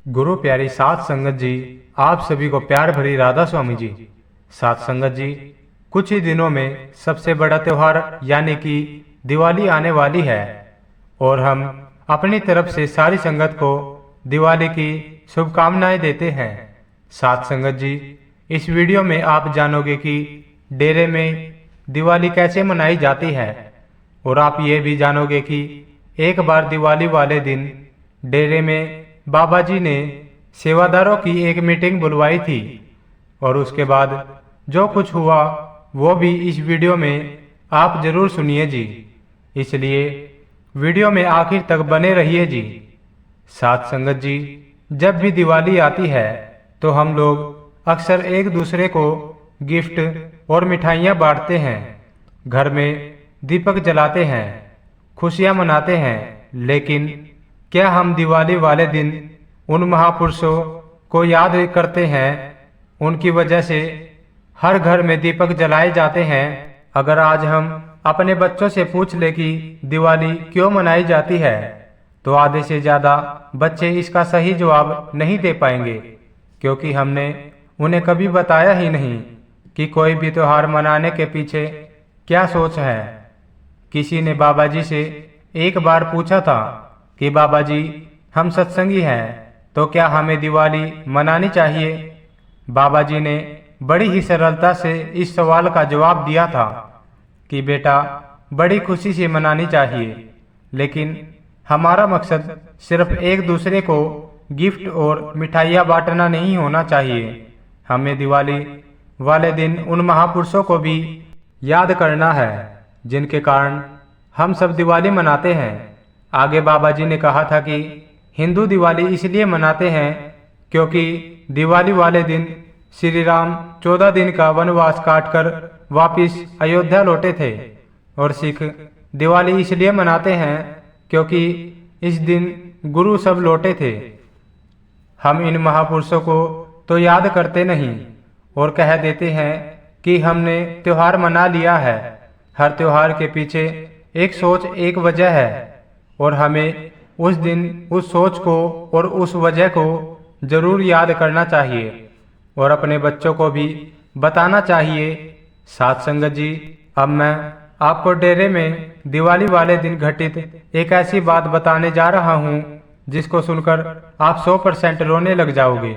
गुरु प्यारी साध संगत जी, आप सभी को प्यार भरी राधा स्वामी जी। साध संगत जी, कुछ ही दिनों में सबसे बड़ा त्योहार यानी कि दिवाली आने वाली है और हम अपनी तरफ से सारी संगत को दिवाली की शुभकामनाएं देते हैं। साध संगत जी, इस वीडियो में आप जानोगे कि डेरे में दिवाली कैसे मनाई जाती है और आप ये भी जानोगे कि एक बार दिवाली वाले दिन डेरे में बाबा जी ने सेवादारों की एक मीटिंग बुलवाई थी और उसके बाद जो कुछ हुआ वो भी इस वीडियो में आप जरूर सुनिए जी। इसलिए वीडियो में आखिर तक बने रहिए जी। साथ संगत जी, जब भी दिवाली आती है तो हम लोग अक्सर एक दूसरे को गिफ्ट और मिठाइयाँ बांटते हैं, घर में दीपक जलाते हैं, खुशियाँ मनाते हैं। लेकिन क्या हम दिवाली वाले दिन उन महापुरुषों को याद करते हैं? उनकी वजह से हर घर में दीपक जलाए जाते हैं। अगर आज हम अपने बच्चों से पूछ ले कि दिवाली क्यों मनाई जाती है तो आधे से ज्यादा बच्चे इसका सही जवाब नहीं दे पाएंगे, क्योंकि हमने उन्हें कभी बताया ही नहीं कि कोई भी त्योहार मनाने के पीछे क्या सोच है। किसी ने बाबा जी से एक बार पूछा था कि बाबा जी, हम सत्संगी हैं तो क्या हमें दिवाली मनानी चाहिए? बाबा जी ने बड़ी ही सरलता से इस सवाल का जवाब दिया था कि बेटा, बड़ी खुशी से मनानी चाहिए, लेकिन हमारा मकसद सिर्फ एक दूसरे को गिफ्ट और मिठाइयाँ बांटना नहीं होना चाहिए। हमें दिवाली वाले दिन उन महापुरुषों को भी याद करना है जिनके कारण हम सब दिवाली मनाते हैं। आगे बाबा जी ने कहा था कि हिंदू दिवाली इसलिए मनाते हैं क्योंकि दिवाली वाले दिन श्री राम 14 दिन का वनवास काटकर वापिस अयोध्या लौटे थे और सिख दिवाली इसलिए मनाते हैं क्योंकि इस दिन गुरु सब लौटे थे। हम इन महापुरुषों को तो याद करते नहीं और कह देते हैं कि हमने त्योहार मना लिया है। हर त्योहार के पीछे एक सोच, एक वजह है और हमें उस दिन उस सोच को और उस वजह को जरूर याद करना चाहिए और अपने बच्चों को भी बताना चाहिए। साथ संगत जी, अब मैं आपको डेरे में दिवाली वाले दिन घटित एक ऐसी बात बताने जा रहा हूँ जिसको सुनकर आप 100% रोने लग जाओगे।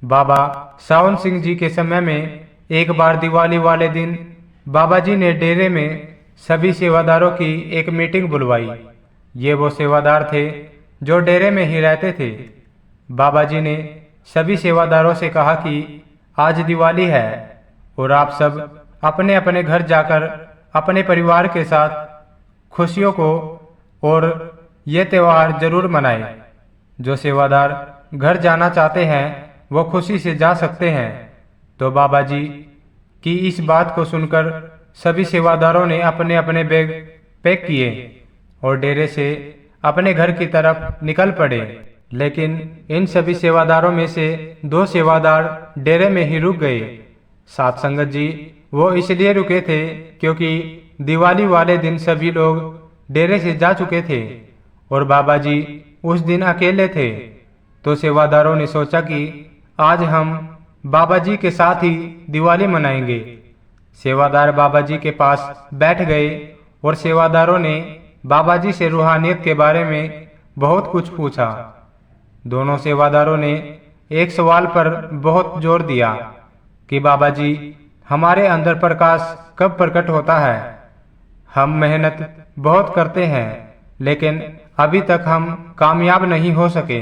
बाबा सावन सिंह जी के समय में एक बार दिवाली वाले दिन बाबा जी ने डेरे में सभी सेवादारों की एक मीटिंग बुलवाई। ये वो सेवादार थे जो डेरे में ही रहते थे। बाबा जी ने सभी सेवादारों से कहा कि आज दिवाली है और आप सब अपने अपने घर जाकर अपने परिवार के साथ खुशियों को और ये त्योहार जरूर मनाएं। जो सेवादार घर जाना चाहते हैं वो खुशी से जा सकते हैं। तो बाबा जी की इस बात को सुनकर सभी सेवादारों ने अपने अपने बैग पैक किए और डेरे से अपने घर की तरफ निकल पड़े। लेकिन इन सभी सेवादारों में से 2 सेवादार डेरे में ही रुक गए। साथ संगत जी, वो इसलिए रुके थे क्योंकि दिवाली वाले दिन सभी लोग डेरे से जा चुके थे और बाबा जी उस दिन अकेले थे। तो सेवादारों ने सोचा कि आज हम बाबा जी के साथ ही दिवाली मनाएंगे। सेवादार बाबा जी के पास बैठ गए और सेवादारों ने बाबा जी से रूहानियत के बारे में बहुत कुछ पूछा। दोनों सेवादारों ने एक सवाल पर बहुत जोर दिया कि बाबा जी, हमारे अंदर प्रकाश कब प्रकट होता है? हम मेहनत बहुत करते हैं लेकिन अभी तक हम कामयाब नहीं हो सके।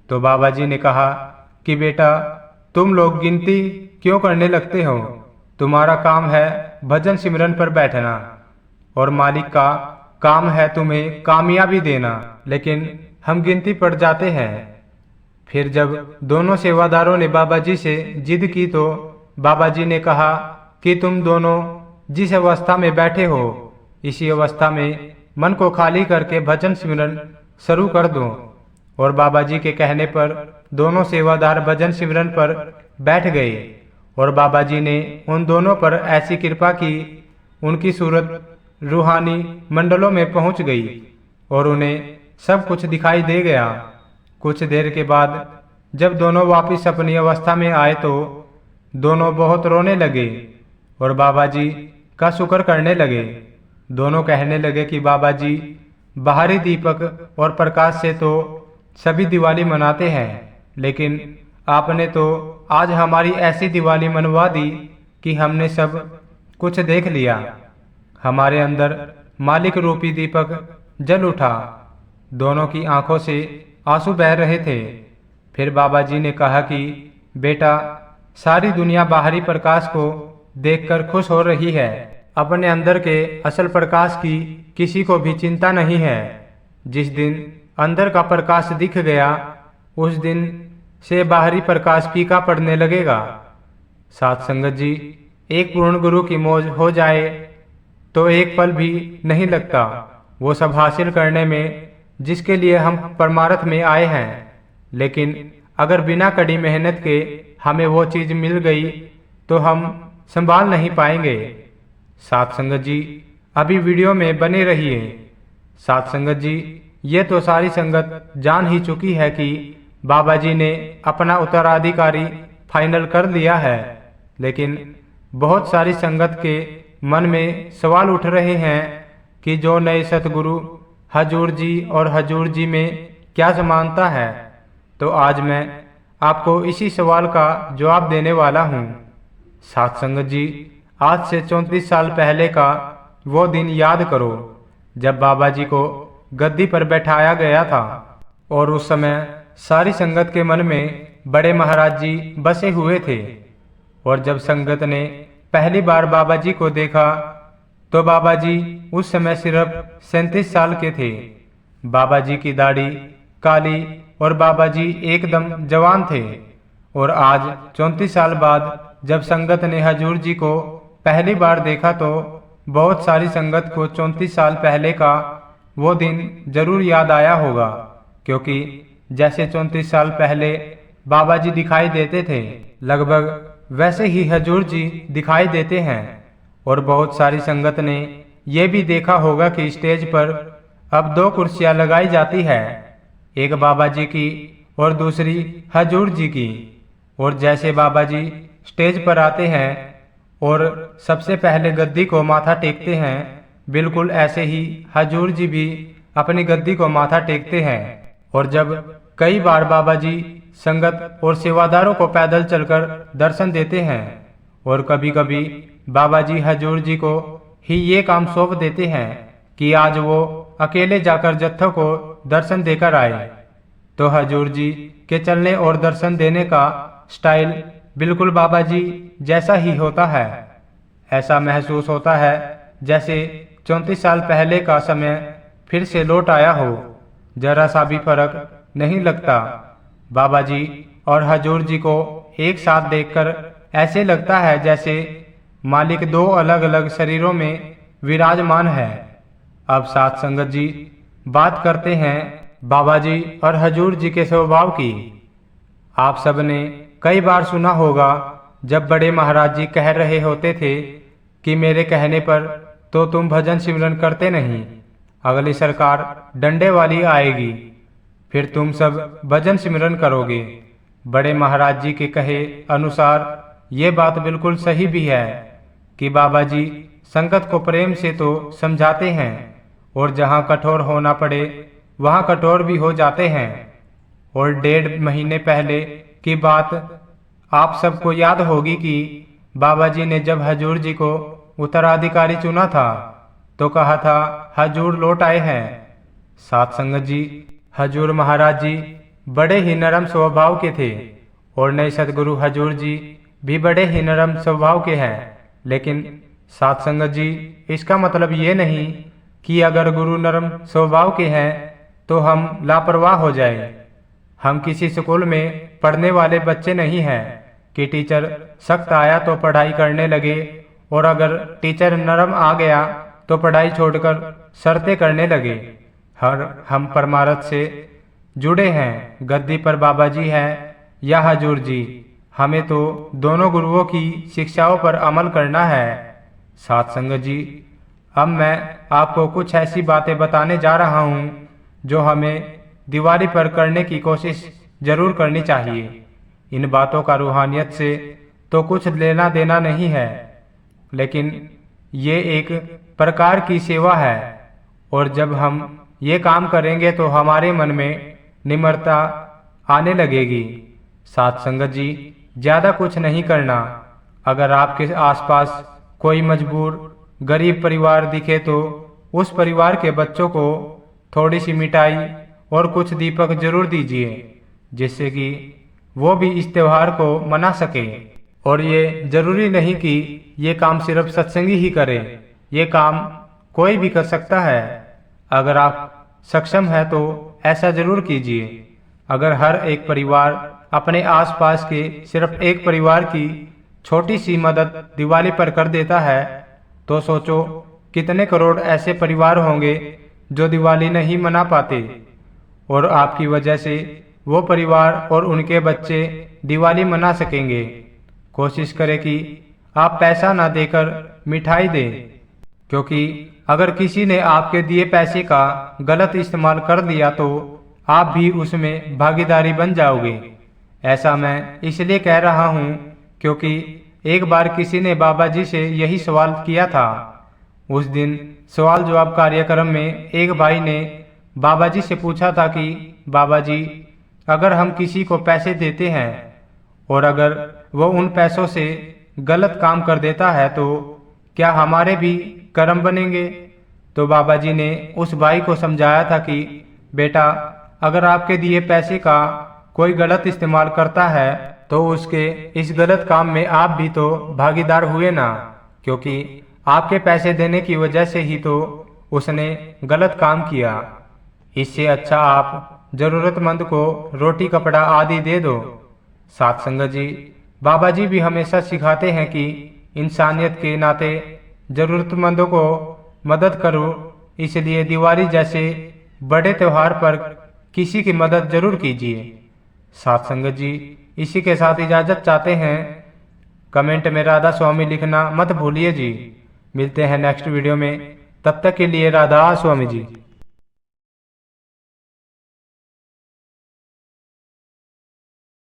तो बाबा जी ने कहा कि बेटा, तुम लोग गिनती क्यों करने लगते हो? तुम्हारा काम है भजन सिमरन पर बैठना और मालिक का काम है तुम्हें कामयाबी देना, लेकिन हम गिनती पड़ जाते हैं। फिर जब दोनों सेवादारों ने बाबा जी से जिद की तो बाबा जी ने कहा कि तुम दोनों जिस अवस्था में बैठे हो इसी अवस्था में मन को खाली करके भजन सिमरन शुरू कर दो। और बाबा जी के कहने पर दोनों सेवादार भजन सिमरन पर बैठ गए और बाबा जी ने उन दोनों पर ऐसी कृपा की उनकी सूरत रूहानी मंडलों में पहुंच गई और उन्हें सब कुछ दिखाई दे गया। कुछ देर के बाद जब दोनों वापस अपनी अवस्था में आए तो दोनों बहुत रोने लगे और बाबा जी का शुक्र करने लगे। दोनों कहने लगे कि बाबा जी, बाहरी दीपक और प्रकाश से तो सभी दिवाली मनाते हैं, लेकिन आपने तो आज हमारी ऐसी दिवाली मनवा दी कि हमने सब कुछ देख लिया। हमारे अंदर मालिक रूपी दीपक जल उठा। दोनों की आंखों से आंसू बह रहे थे। फिर बाबा जी ने कहा कि बेटा, सारी दुनिया बाहरी प्रकाश को देखकर खुश हो रही है, अपने अंदर के असल प्रकाश की किसी को भी चिंता नहीं है। जिस दिन अंदर का प्रकाश दिख गया, उस दिन से बाहरी प्रकाश फीका पड़ने लगेगा। साथ संगत जी, एक पूर्ण गुरु की मौज हो जाए तो एक पल भी नहीं लगता वो सब हासिल करने में जिसके लिए हम परमार्थ में आए हैं। लेकिन अगर बिना कड़ी मेहनत के हमें वो चीज मिल गई तो हम संभाल नहीं पाएंगे। साथ संगत जी, अभी वीडियो में बने रहिए। साथ संगत जी, ये तो सारी संगत जान ही चुकी है कि बाबा जी ने अपना उत्तराधिकारी फाइनल कर लिया है, लेकिन बहुत सारी संगत के मन में सवाल उठ रहे हैं कि जो नए सतगुरु हजूर जी और हजूर जी में क्या समानता है। तो आज मैं आपको इसी सवाल का जवाब देने वाला हूँ। साथ संगत जी, आज से 34 साल पहले का वो दिन याद करो जब बाबा जी को गद्दी पर बैठाया गया था और उस समय सारी संगत के मन में बड़े महाराज जी बसे हुए थे। और जब संगत ने पहली बार बाबा जी को देखा तो बाबा जी उस समय सिर्फ 37 साल के थे। बाबा जी की दाढ़ी काली और बाबा जी एकदम जवान थे। और आज 34 साल बाद जब संगत ने हजूर जी को पहली बार देखा तो बहुत सारी संगत को 34 साल पहले का वो दिन जरूर याद आया होगा, क्योंकि जैसे 34 साल पहले बाबा जी दिखाई देते थे, लगभग वैसे ही हजूर जी दिखाई देते हैं। और बहुत सारी संगत ने ये भी देखा होगा कि स्टेज पर अब 2 कुर्सियां लगाई जाती है, एक बाबा जी की और दूसरी हजूर जी की। और जैसे बाबा जी स्टेज पर आते हैं और सबसे पहले गद्दी को माथा टेकते हैं, बिल्कुल ऐसे ही हजूर जी भी अपनी गद्दी को माथा टेकते हैं। और जब कई बार बाबा जी संगत और सेवादारों को पैदल चलकर दर्शन देते हैं और कभी कभी बाबा जी हजूर जी को ही ये काम सौंप देते हैं कि आज वो अकेले जाकर जत्थों को दर्शन देकर आए, तो हजूर जी के चलने और दर्शन देने का स्टाइल बिल्कुल बाबा जी जैसा ही होता है। ऐसा महसूस होता है जैसे 34 साल पहले का समय फिर से लौट आया हो। जरा सा भी फर्क नहीं लगता। बाबा जी और हजूर जी को एक साथ देखकर ऐसे लगता है जैसे मालिक 2 अलग अलग शरीरों में विराजमान है। अब साथ संगत जी, बात करते हैं बाबा जी और हजूर जी के स्वभाव की। आप सब ने कई बार सुना होगा जब बड़े महाराज जी कह रहे होते थे कि मेरे कहने पर तो तुम भजन सिमरन करते नहीं, अगली सरकार डंडे वाली आएगी, फिर तुम सब भजन सिमरन करोगे। बड़े महाराज जी के कहे अनुसार ये बात बिल्कुल सही भी है कि बाबा जी संगत को प्रेम से तो समझाते हैं और जहाँ कठोर होना पड़े वहाँ कठोर भी हो जाते हैं। और 1.5 महीने पहले की बात आप सबको याद होगी कि बाबा जी ने जब हजूर जी को उत्तराधिकारी चुना था तो कहा था हजूर लौट आए हैं। साथ संगत जी, हजूर महाराज जी बड़े ही नरम स्वभाव के थे और नए सतगुरु हजूर जी भी बड़े ही नरम स्वभाव के हैं। लेकिन साथ संगत जी, इसका मतलब ये नहीं कि अगर गुरु नरम स्वभाव के हैं तो हम लापरवाह हो जाए। हम किसी स्कूल में पढ़ने वाले बच्चे नहीं हैं कि टीचर सख्त आया तो पढ़ाई करने लगे और अगर टीचर नरम आ गया तो पढ़ाई छोड़कर शर्तें करने लगे। हम परमार्थ से जुड़े हैं, गद्दी पर बाबा जी हैं या हजूर जी, हमें तो दोनों गुरुओं की शिक्षाओं पर अमल करना है। साथ संगत जी, अब मैं आपको कुछ ऐसी बातें बताने जा रहा हूँ जो हमें दिवाली पर करने की कोशिश जरूर करनी चाहिए। इन बातों का रूहानियत से तो कुछ लेना देना नहीं है, लेकिन ये एक प्रकार की सेवा है, और जब हम ये काम करेंगे तो हमारे मन में निम्रता आने लगेगी। साथ संगत जी, ज्यादा कुछ नहीं करना। अगर आपके आसपास कोई मजबूर गरीब परिवार दिखे तो उस परिवार के बच्चों को थोड़ी सी मिठाई और कुछ दीपक जरूर दीजिए, जिससे कि वो भी इस त्योहार को मना सके। और ये जरूरी नहीं कि ये काम सिर्फ सत्संगी ही करे, ये काम कोई भी कर सकता है। अगर आप सक्षम है तो ऐसा जरूर कीजिए। अगर हर एक परिवार अपने आसपास के सिर्फ एक परिवार की छोटी सी मदद दिवाली पर कर देता है, तो सोचो कितने करोड़ ऐसे परिवार होंगे जो दिवाली नहीं मना पाते, और आपकी वजह से वो परिवार और उनके बच्चे दिवाली मना सकेंगे। कोशिश करें कि आप पैसा ना देकर मिठाई दें, क्योंकि अगर किसी ने आपके दिए पैसे का गलत इस्तेमाल कर दिया तो आप भी उसमें भागीदारी बन जाओगे। ऐसा मैं इसलिए कह रहा हूँ क्योंकि एक बार किसी ने बाबा जी से यही सवाल किया था। उस दिन सवाल जवाब कार्यक्रम में एक भाई ने बाबा जी से पूछा था कि बाबा जी, अगर हम किसी को पैसे देते हैं और अगर वो उन पैसों से गलत काम कर देता है तो क्या हमारे भी कर्म बनेंगे? तो बाबा जी ने उस भाई को समझाया था कि बेटा, अगर आपके दिए पैसे का कोई गलत इस्तेमाल करता है तो उसके इस गलत काम में आप भी तो भागीदार हुए ना, क्योंकि आपके पैसे देने की वजह से ही तो उसने गलत काम किया। इससे अच्छा आप जरूरतमंद को रोटी कपड़ा आदि दे दो। साथ संगत जी, बाबा जी भी हमेशा सिखाते हैं कि इंसानियत के नाते जरूरतमंदों को मदद करो, इसलिए दिवाली जैसे बड़े त्योहार पर किसी की मदद जरूर कीजिए। साथ संगत जी, इसी के साथ इजाजत चाहते हैं। कमेंट में राधा स्वामी लिखना मत भूलिए जी। मिलते हैं नेक्स्ट वीडियो में, तब तक के लिए राधा स्वामी जी।